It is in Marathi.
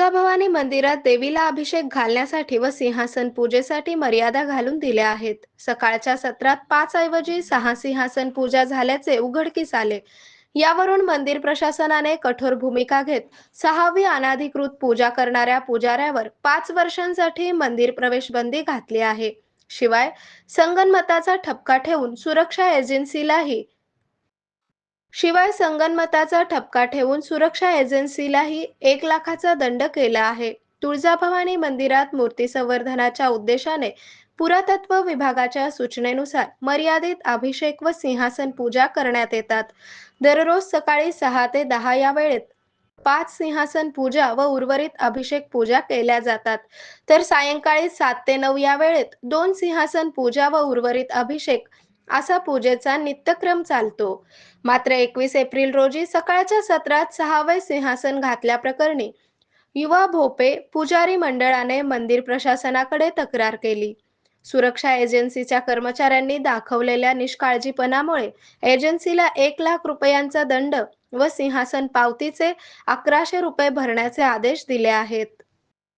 तुळजाभवानी मंदिरात देवीला अभिषेक घालण्यासाठी व सिंहासन पूजेसाठी मर्यादा घालून दिल्या आहेत. सकाळच्या सत्रात 5 ऐवजी 6 सिंहासन पूजा झाल्याचे उघडकीस आले. यावरून मंदिर प्रशासनाने कठोर भूमिका घेत 6वी अनधिकृत पूजा करणाऱ्या पुजाऱ्यावर 5 वर्षांसाठी मंदिर प्रवेश बंदी घातली आहे. शिवाय संगनमताचा ठपका ठेवून सुरक्षा एजन्सीलाही सुरक्षा एजन्सीलाही 1 लाखाचा दंड केला आहे. तुळजाभवानी मंदिरात मूर्ती संवर्धनाच्या उद्देशाने पुरातत्व विभागाच्या सूचनेनुसार मर्यादित अभिषेक व सिंहासन पूजा करण्यात येतात. दररोज सकाळी 6 ते 10 या वेळेत 5 सिंहासन पूजा व उर्वरित अभिषेक पूजा केल्या जातात. तर सायंकाळी 7 ते 9 या वेळेत 2 सिंहासन पूजा व उर्वरित अभिषेक असा पूजेचा नित्यक्रम चालतो. मात्र 21 एप्रिल रोजी सकाळच्या सत्रात 6वे सिंहासन घातल्याप्रकरणी युवा भोपे पुजारी मंडळाने मंदिर प्रशासनाकडे तक्रार केली. सुरक्षा एजन्सीच्या कर्मचाऱ्यांनी दाखवलेल्या निष्काळजीपणामुळे एजन्सीला 1 लाख रुपयांचा दंड व सिंहासन पावतीचे 1100 रुपये भरण्याचे आदेश दिले आहेत.